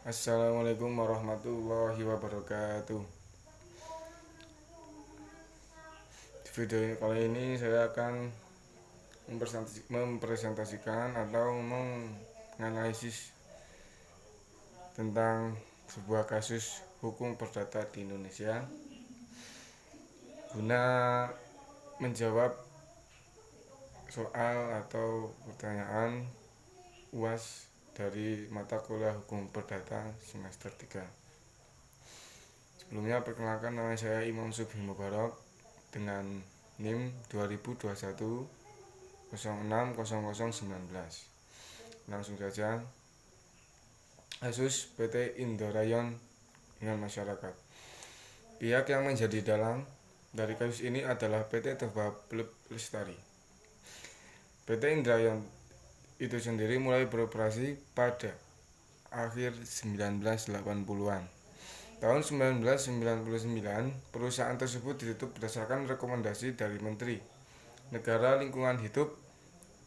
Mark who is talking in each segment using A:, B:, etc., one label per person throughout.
A: Assalamualaikum warahmatullahi wabarakatuh. Di video kali ini saya akan mempresentasikan atau menganalisis tentang sebuah kasus hukum perdata di Indonesia guna menjawab soal atau pertanyaan UAS dari mata kuliah hukum perdata semester 3. Sebelumnya perkenalkan, nama saya Imam Subhi Mubarak dengan NIM 2021 060019. Langsung saja. Kasus PT Indorayon dengan masyarakat. Pihak yang menjadi dalang dari kasus ini adalah PT Toba Pelip Lestari. PT Indorayon itu sendiri mulai beroperasi pada akhir 1980-an. Tahun 1999, perusahaan tersebut ditutup berdasarkan rekomendasi dari Menteri Negara Lingkungan Hidup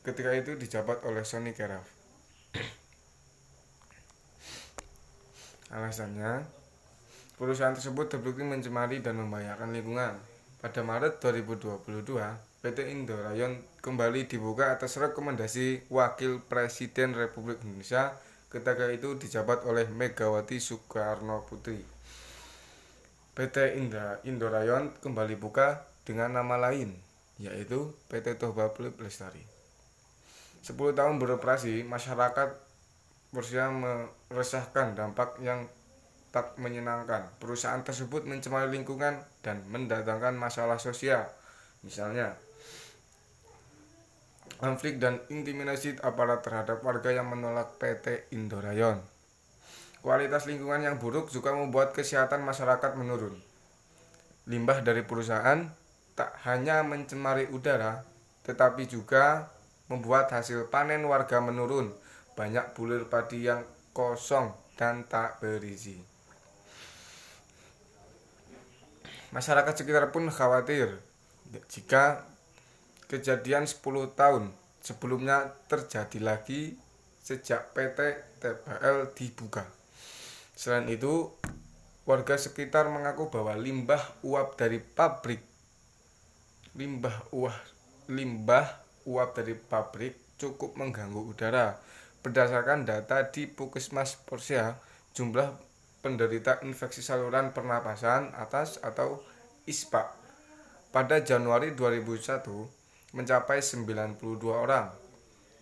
A: ketika itu dijabat oleh Sony Keraf. Alasannya, perusahaan tersebut terbukti mencemari dan membahayakan lingkungan. Pada Maret 2022, PT Indorayon kembali dibuka atas rekomendasi Wakil Presiden Republik Indonesia ketika itu dijabat oleh Megawati Soekarno Putri. PT Indorayon kembali buka dengan nama lain, yaitu PT Toba Pelip Lestari. 10 tahun beroperasi, masyarakat berusaha meresahkan dampak yang tak menyenangkan. Perusahaan tersebut mencemari lingkungan dan mendatangkan masalah sosial. Misalnya, konflik dan intimidasi aparat terhadap warga yang menolak PT Indorayon. Kualitas lingkungan yang buruk juga membuat kesehatan masyarakat menurun. Limbah dari perusahaan tak hanya mencemari udara, tetapi juga membuat hasil panen warga menurun. Banyak bulir padi yang kosong dan tak berisi. Masyarakat sekitar pun khawatir jika kejadian 10 tahun sebelumnya terjadi lagi sejak PT TPL dibuka. Selain itu, warga sekitar mengaku bahwa limbah uap dari pabrik cukup mengganggu udara. Berdasarkan data di Puskesmas Porsia, jumlah penderita infeksi saluran pernapasan atas atau ISPA pada Januari 2001 mencapai 92 orang.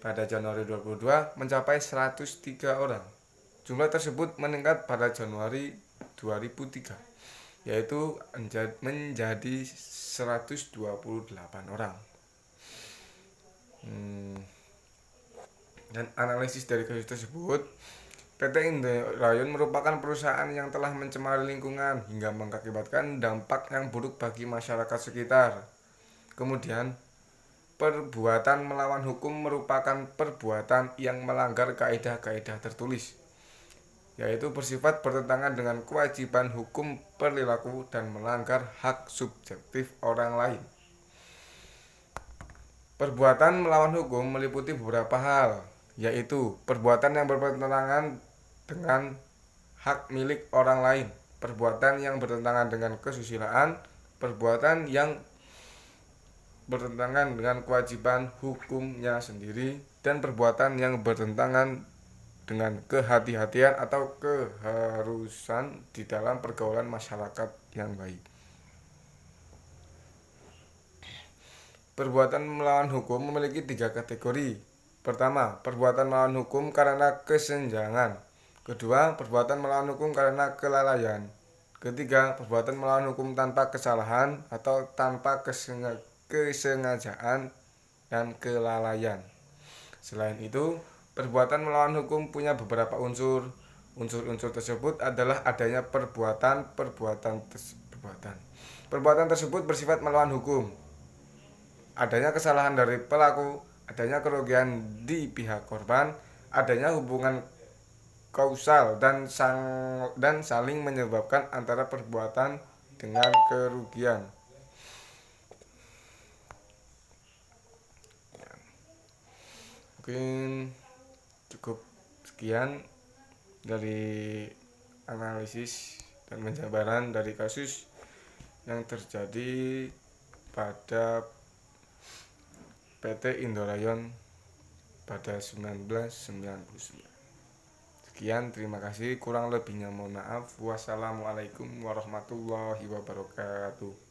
A: Pada Januari 2022 mencapai 103 orang. Jumlah tersebut meningkat pada Januari 2003, yaitu menjadi 128 orang. Dan analisis dari kasus tersebut, PT Indorayon merupakan perusahaan yang telah mencemari lingkungan hingga mengakibatkan dampak yang buruk bagi masyarakat sekitar. Kemudian, perbuatan melawan hukum merupakan perbuatan yang melanggar kaidah-kaidah tertulis, yaitu bersifat bertentangan dengan kewajiban hukum perilaku dan melanggar hak subjektif orang lain. Perbuatan melawan hukum meliputi beberapa hal, yaitu perbuatan yang bertentangan dengan hak milik orang lain, perbuatan yang bertentangan dengan kesusilaan, perbuatan yang bertentangan dengan kewajiban hukumnya sendiri, dan perbuatan yang bertentangan dengan kehati-hatian atau keharusan di dalam pergaulan masyarakat yang baik. Perbuatan melawan hukum memiliki 3 kategori. Pertama, perbuatan melawan hukum karena kesenjangan. Kedua, perbuatan melawan hukum karena kelalaian. Ketiga, perbuatan melawan hukum tanpa kesalahan atau tanpa kesengajaan dan kelalaian. Selain itu, perbuatan melawan hukum punya beberapa unsur. Unsur-unsur tersebut adalah adanya Perbuatan tersebut bersifat melawan hukum, adanya kesalahan dari pelaku, adanya kerugian di pihak korban, adanya hubungan kausal dan saling menyebabkan antara perbuatan dengan kerugian. Mungkin cukup sekian. dari analisis dan penjabaran dari kasus yang terjadi pada PT Indorayon pada 1999. Sekian, terima kasih. Kurang lebihnya mohon maaf. Wassalamualaikum warahmatullahi wabarakatuh.